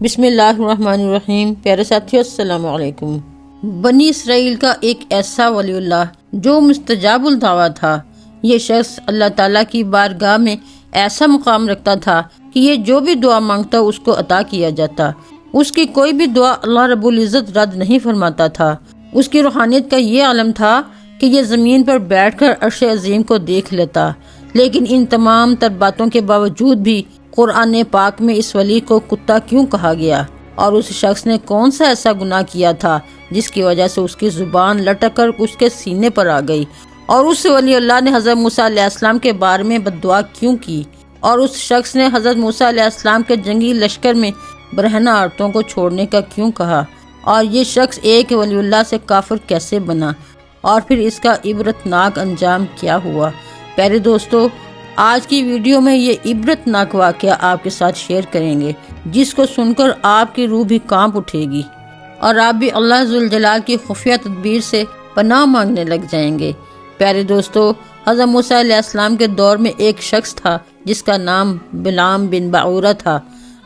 بسم اللہ الرحمن الرحیم۔ پیارے ساتھیو، السلام علیکم۔ بنی اسرائیل کا ایک ایسا ولی اللہ جو مستجاب الدعویٰ تھا، یہ شخص اللہ تعالیٰ کی بارگاہ میں ایسا مقام رکھتا تھا کہ یہ جو بھی دعا مانگتا اس کو عطا کیا جاتا۔ اس کی کوئی بھی دعا اللہ رب العزت رد نہیں فرماتا تھا۔ اس کی روحانیت کا یہ عالم تھا کہ یہ زمین پر بیٹھ کر عرش عظیم کو دیکھ لیتا، لیکن ان تمام تر باتوں کے باوجود بھی قرآن پاک میں اس ولی کو کتا کیوں کہا گیا، اور اس شخص نے کون سا ایسا گناہ کیا تھا جس کی وجہ سے اس کی زبان لٹک کر اس کے سینے پر آ گئی، اور اس ولی اللہ نے حضرت موسیٰ علیہ السلام کے بارے میں بد دعا کیوں کی، اور اس شخص نے حضرت موسیٰ علیہ السلام کے جنگی لشکر میں برہنہ عورتوں کو چھوڑنے کا کیوں کہا، اور یہ شخص ایک ولی اللہ سے کافر کیسے بنا، اور پھر اس کا عبرتناک انجام کیا ہوا۔ پیارے دوستو، آج کی ویڈیو میں یہ عبرتناک واقعہ آپ کے ساتھ شیئر کریں گے، جس کو سن کر آپ کی روح بھی کانپ اٹھے گی اور آپ بھی اللہ ذوالجلال کی خفیہ تدبیر سے پناہ مانگنے لگ جائیں گے۔ پیارے دوستو، حضرت موسیٰ علیہ السلام کے دور میں ایک شخص تھا جس کا نام بلعام بن بعورہ تھا۔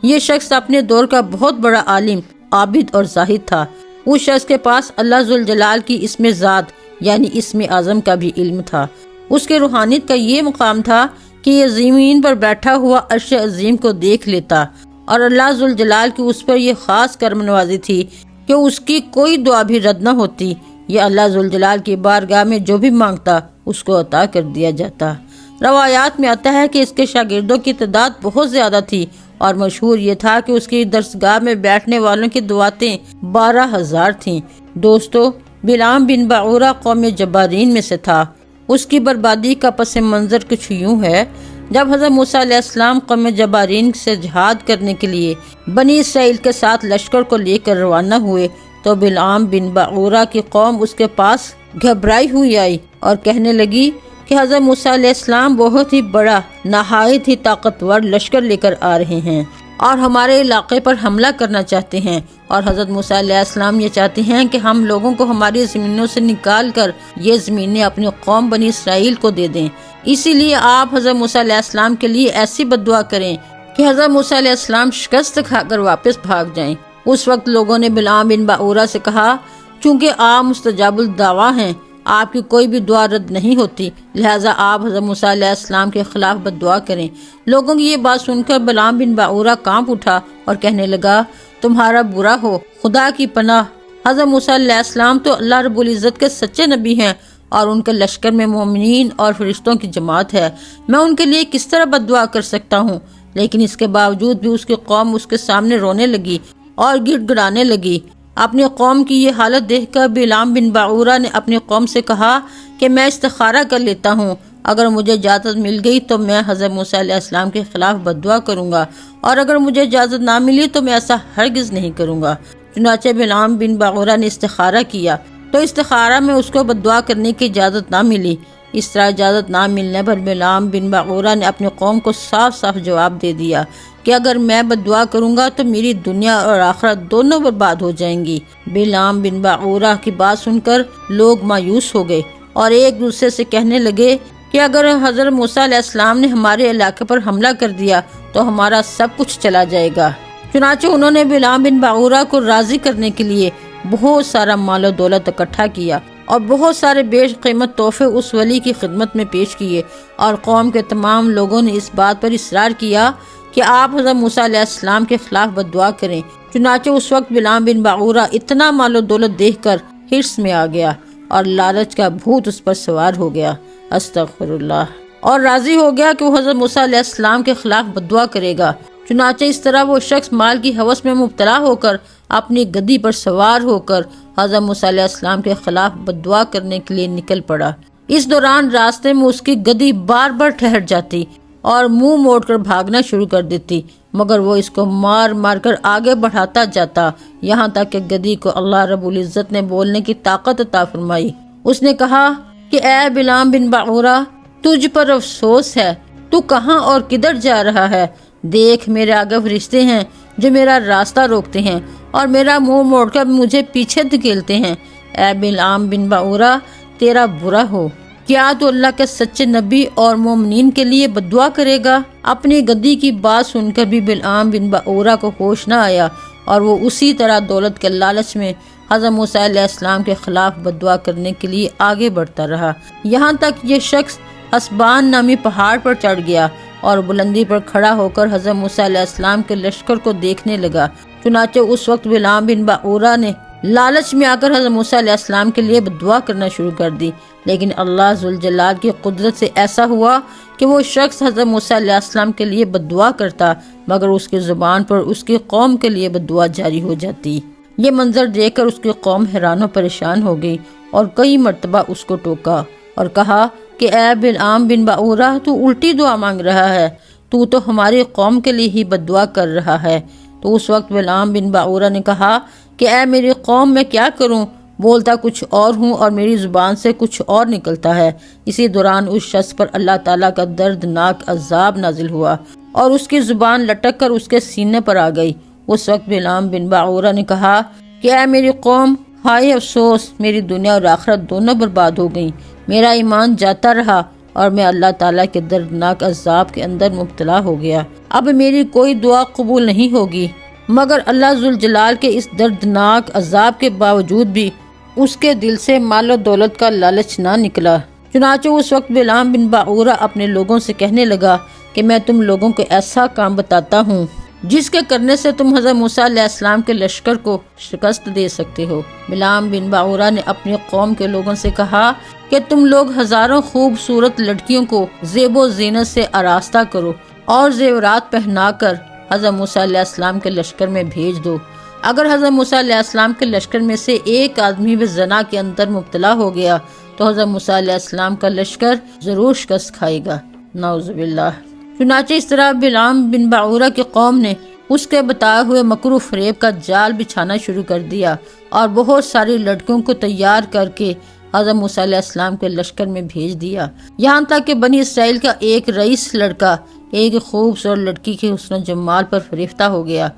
یہ شخص اپنے دور کا بہت بڑا عالم، عابد اور زاہد تھا۔ اس شخص کے پاس اللہ ذوالجلال کی اسم ذات یعنی اسم اعظم کا بھی علم تھا۔ اس کے روحانیت کا یہ مقام تھا کہ یہ زمین پر بیٹھا ہوا عرش عظیم کو دیکھ لیتا، اور اللہ ذوالجلال کی اس پر یہ خاص کرم نوازی تھی کہ اس کی کوئی دعا بھی رد نہ ہوتی۔ یہ اللہ ذوالجلال کی بارگاہ میں جو بھی مانگتا اس کو عطا کر دیا جاتا۔ روایات میں آتا ہے کہ اس کے شاگردوں کی تعداد بہت زیادہ تھی، اور مشہور یہ تھا کہ اس کی درسگاہ میں بیٹھنے والوں کی دعاتیں 12,000 تھیں۔ دوستو، بلعام بن بعورہ قوم جبارین میں سے تھا۔ اس کی بربادی کا پس منظر کچھ یوں ہے۔ جب حضرت موسیٰ علیہ السلام قوم جبارین سے جہاد کرنے کے لیے بنی اسرائیل کے ساتھ لشکر کو لے کر روانہ ہوئے تو بلعام بن بعورہ کی قوم اس کے پاس گھبرائی ہوئی آئی اور کہنے لگی کہ حضرت موسیٰ علیہ السلام بہت ہی بڑا، نہایت ہی طاقتور لشکر لے کر آ رہے ہیں اور ہمارے علاقے پر حملہ کرنا چاہتے ہیں، اور حضرت موسیٰ علیہ السلام یہ چاہتے ہیں کہ ہم لوگوں کو ہماری زمینوں سے نکال کر یہ زمینیں اپنی قوم بنی اسرائیل کو دے دیں۔ اسی لیے آپ حضرت موسیٰ علیہ السلام کے لیے ایسی بد دعا کریں کہ حضرت موسیٰ علیہ السلام شکست کھا کر واپس بھاگ جائیں۔ اس وقت لوگوں نے بلعام بن بعورہ سے کہا، چونکہ آپ مستجاب الدعویٰ ہیں، آپ کی کوئی بھی دعا رد نہیں ہوتی، لہٰذا آپ حضرت موسیٰ علیہ السلام کے خلاف بد دعا کریں۔ لوگوں کی یہ بات سن کر بلعام بن بعورہ کانپ اٹھا اور کہنے لگا، تمہارا برا ہو، خدا کی پناہ، حضرت موسیٰ علیہ السلام تو اللہ رب العزت کے سچے نبی ہیں، اور ان کے لشکر میں مومنین اور فرشتوں کی جماعت ہے، میں ان کے لیے کس طرح بد دعا کر سکتا ہوں؟ لیکن اس کے باوجود بھی اس کی قوم اس کے سامنے رونے لگی اور گڑ گڑانے لگی۔ اپنی قوم کی یہ حالت دیکھ کر بلعام بن بعورہ نے اپنی قوم سے کہا کہ میں استخارہ کر لیتا ہوں، اگر مجھے اجازت مل گئی تو میں حضرت موسیٰ علیہ السلام کے خلاف بد دعا کروں گا، اور اگر مجھے اجازت نہ ملی تو میں ایسا ہرگز نہیں کروں گا۔ چنانچہ بلعام بن بعورہ نے استخارہ کیا تو استخارہ میں اس کو بد دعا کرنے کی اجازت نہ ملی۔ اس طرح اجازت نہ ملنے پر بلعام بن بعورہ نے اپنی قوم کو صاف صاف جواب دے دیا کہ اگر میں بد دعا کروں گا تو میری دنیا اور آخرت دونوں برباد ہو جائیں گی۔ بلعام بن بعورہ کی بات سن کر لوگ مایوس ہو گئے اور ایک دوسرے سے کہنے لگے کہ اگر حضرت موسیٰ علیہ السلام نے ہمارے علاقے پر حملہ کر دیا تو ہمارا سب کچھ چلا جائے گا۔ چنانچہ انہوں نے بلعام بن بعورہ کو راضی کرنے کے لیے بہت سارا مال و دولت اکٹھا کیا اور بہت سارے بیش قیمت تحفے اس ولی کی خدمت میں پیش کیے، اور قوم کے تمام لوگوں نے اس بات پر اصرار کیا کہ آپ حضرت موسیٰ علیہ السلام کے خلاف بد دعا کریں۔ چنانچہ اس وقت بلعام بن بعورہ اتنا مال و دولت دیکھ کر حرص میں آ گیا اور لالچ کا بھوت اس پر سوار ہو گیا، استغفر اللہ، اور راضی ہو گیا کہ وہ حضرت موسیٰ علیہ السلام کے خلاف بد دعا کرے گا۔ چنانچہ اس طرح وہ شخص مال کی ہوس میں مبتلا ہو کر اپنی گدی پر سوار ہو کر حضرت موسیٰ علیہ السلام کے خلاف بد دعا کرنے کے لیے نکل پڑا۔ اس دوران راستے میں اس کی گدی بار بار ٹھہر جاتی اور منہ موڑ کر بھاگنا شروع کر دیتی، مگر وہ اس کو مار مار کر آگے بڑھاتا جاتا، یہاں تک کہ گدی کو اللہ رب العزت نے بولنے کی طاقت عطا فرمائی۔ اس نے کہا کہ اے بلعام بن بعورہ، تجھ پر افسوس ہے، تو کہاں اور کدھر جا رہا ہے؟ دیکھ، میرے آگے فرشتے ہیں جو میرا راستہ روکتے ہیں اور میرا منہ موڑ کر مجھے پیچھے دھکیلتے ہیں۔ اے بلعام بن بعورہ، تیرا برا ہو، کیا تو اللہ کے سچے نبی اور مومنین کے لیے بد دعا کرے گا؟ اپنی گدی کی بات سن کر بھی بلعام بن باورہ کو ہوش نہ آیا اور وہ اسی طرح دولت کے لالچ میں حضرت موسیٰ علیہ السلام کے خلاف بد دعا کرنے کے لیے آگے بڑھتا رہا، یہاں تک یہ شخص حسبان نامی پہاڑ پر چڑھ گیا اور بلندی پر کھڑا ہو کر حضرت موسیٰ علیہ السلام کے لشکر کو دیکھنے لگا۔ چنانچہ اس وقت بلعام بن باورہ نے لالچ میں آ کر حضرت موسیٰ علیہ السلام کے لیے بد دعا کرنا شروع کر دی، لیکن اللہ ذوالجلال کی قدرت سے ایسا ہوا کہ وہ شخص حضرت موسیٰ علیہ السلام کے لیے بد دعا کرتا مگر اس کی زبان پر اس کی قوم کے لیے بد دعا جاری ہو جاتی۔ یہ منظر دیکھ کر اس کی قوم حیران و پریشان ہو گئی اور کئی مرتبہ اس کو ٹوکا اور کہا کہ اے بلعام بن باورہ، تو الٹی دعا مانگ رہا ہے، تو ہماری قوم کے لیے ہی بد دعا کر رہا ہے۔ تو اس وقت بلعام بن باورہ نے کہا کہ اے میری قوم، میں کیا کروں، بولتا کچھ اور ہوں اور میری زبان سے کچھ اور نکلتا ہے۔ اسی دوران اس شخص پر اللہ تعالیٰ کا دردناک عذاب نازل ہوا اور اس کی زبان لٹک کر اس کے سینے پر آ گئی۔ اس وقت بلعام بن باورہ نے کہا کہ اے میری قوم، ہائے افسوس، میری دنیا اور آخرت دونوں برباد ہو گئیں، میرا ایمان جاتا رہا اور میں اللہ تعالیٰ کے دردناک عذاب کے اندر مبتلا ہو گیا۔ اب میری کوئی دعا قبول نہیں ہوگی۔ مگر اللہ ذوالجلال کے اس دردناک عذاب کے باوجود بھی اس کے دل سے مال و دولت کا لالچ نہ نکلا۔ چنانچہ اس وقت بلعام بن باورہ اپنے لوگوں سے کہنے لگا کہ میں تم لوگوں کو ایسا کام بتاتا ہوں جس کے کرنے سے تم حضرت موسیٰ علیہ السلام کے لشکر کو شکست دے سکتے ہو۔ بلعام بن باورہ نے اپنی قوم کے لوگوں سے کہا کہ تم لوگ ہزاروں خوبصورت لڑکیوں کو زیب و زینت سے آراستہ کرو اور زیورات پہنا کر حضرت موسیٰ علیہ السلام کے لشکر میں بھیج دو۔ اگر حضرت موسیٰ علیہ السلام کے لشکر میں سے ایک آدمی بھی زنا کے اندر مبتلا ہو گیا تو حضرت موسیٰ علیہ السلام کا لشکر ضرور شکست کھائے گا، نعوذ باللہ۔ چنانچہ اس طرح بلعام بن باورہ کی قوم نے اس کے بتائے ہوئے مکر و فریب کا جال بچھانا شروع کر دیا اور بہت ساری لڑکیوں کو تیار کر کے حضرت موسیٰ علیہ السلام کے لشکر میں بھیج دیا، یہاں تک کہ بنی اسرائیل کا ایک رئیس لڑکا ایک خوبصورت لڑکی کے حسن و جمال پر فریفتہ ہو گیا۔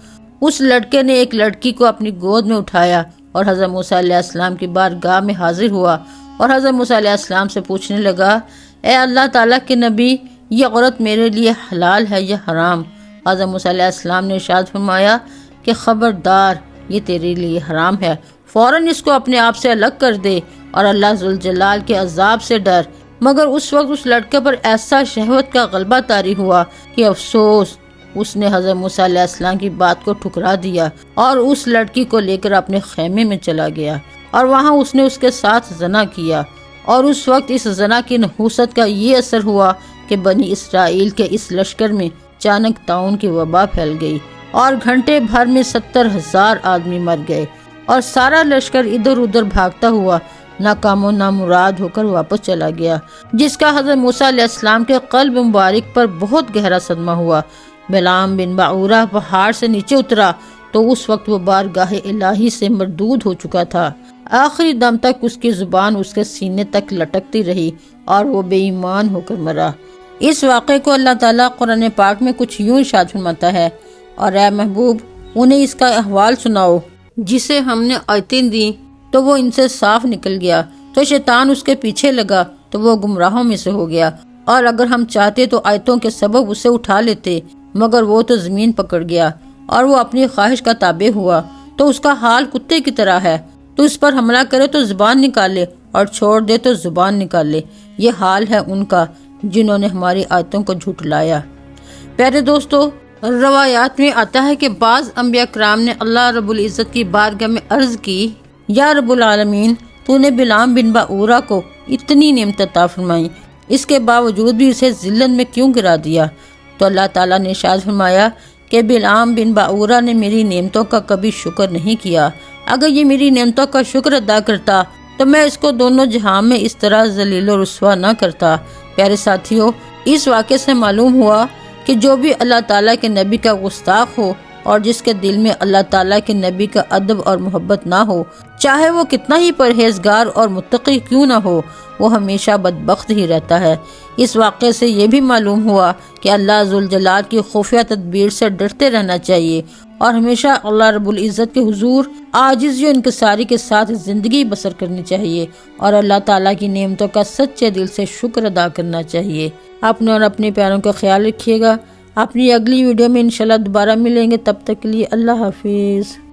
اس لڑکے نے ایک لڑکی کو اپنی گود میں اٹھایا اور حضرت موسیٰ علیہ السلام کی بارگاہ میں حاضر ہوا اور حضرت موسیٰ علیہ السلام سے پوچھنے لگا، اے اللہ تعالیٰ کے نبی، یہ عورت میرے لیے حلال ہے یا حرام؟ حضرت موسیٰ علیہ السلام نے ارشاد فرمایا کہ خبردار، یہ تیرے لیے حرام ہے، فوراً اس کو اپنے آپ سے الگ کر دے اور اللہ ذوالجلال کے عذاب سے ڈر۔ مگر اس وقت اس لڑکے پر ایسا شہوت کا غلبہ طاری ہوا کہ افسوس، اس نے حضرت موسیٰ علیہ السلام کی بات کو ٹھکرا دیا اور اس لڑکی کو لے کر اپنے خیمے میں چلا گیا اور وہاں اس نے اس کے ساتھ زنا کیا۔ اور اس وقت اس زنا کی نحوست کا یہ اثر ہوا کہ بنی اسرائیل کے اس لشکر میں اچانک طاعون کی وبا پھیل گئی اور گھنٹے بھر میں 70,000 آدمی مر گئے اور سارا لشکر ادھر ادھر بھاگتا ہوا ناکام و نامراد ہو کر واپس چلا گیا، جس کا حضرت موسیٰ علیہ السلام کے قلب مبارک پر بہت گہرا صدمہ ہوا۔ بلعام بن باورہ پہاڑ سے نیچے اترا تو اس وقت وہ بارگاہ الہی سے مردود ہو چکا تھا۔ آخری دم تک اس کی زبان اس کے سینے تک لٹکتی رہی اور وہ بے ایمان ہو کر مرا۔ اس واقعے کو اللہ تعالیٰ قرآن پاک میں کچھ یوں ارشاد فرماتا ہے، اور اے محبوب، انہیں اس کا احوال سناؤ جسے ہم نے آیتیں دیں تو وہ ان سے صاف نکل گیا، تو شیطان اس کے پیچھے لگا تو وہ گمراہوں میں سے ہو گیا، اور اگر ہم چاہتے تو آیتوں کے سبب اسے اٹھا لیتے، مگر وہ تو زمین پکڑ گیا اور وہ اپنی خواہش کا تابع ہوا، تو اس کا حال کتے کی طرح ہے۔ تو اس پر حملہ کرے تو زبان نکالے اور چھوڑ دے تو زبان نکالے، یہ حال ہے ان کا جنہوں نے ہماری آیتوں کو جھٹلایا۔ پیارے دوستو، روایات میں آتا ہے کہ بعض انبیاء کرام نے اللہ رب العزت کی بارگاہ میں عرض کی، یا رب العالمین، تو نے بلعام بن باورہ کو اتنی نعمت عطا فرمائی، اس کے باوجود بھی اسے ذلت میں کیوں گرا دیا؟ تو اللہ تعالیٰ نے ارشاد فرمایا کہ بلعام بن باورہ نے میری نعمتوں کا کبھی شکر نہیں کیا، اگر یہ میری نعمتوں کا شکر ادا کرتا تو میں اس کو دونوں جہاں میں اس طرح ذلیل و رسوا نہ کرتا۔ پیارے ساتھیوں، اس واقعے سے معلوم ہوا کہ جو بھی اللہ تعالیٰ کے نبی کا گستاخ ہو اور جس کے دل میں اللہ تعالیٰ کے نبی کا ادب اور محبت نہ ہو، چاہے وہ کتنا ہی پرہیزگار اور متقی کیوں نہ ہو، وہ ہمیشہ بدبخت ہی رہتا ہے۔ اس واقعے سے یہ بھی معلوم ہوا کہ اللہ ذوالجلال کی خفیہ تدبیر سے ڈرتے رہنا چاہیے اور ہمیشہ اللہ رب العزت کے حضور عاجزی و انکساری کے ساتھ زندگی بسر کرنی چاہیے اور اللہ تعالیٰ کی نعمتوں کا سچے دل سے شکر ادا کرنا چاہیے۔ اپنے اور اپنے پیاروں کا خیال رکھیے گا۔ اپنی اگلی ویڈیو میں انشاءاللہ دوبارہ ملیں گے، تب تک کے لیے اللہ حافظ۔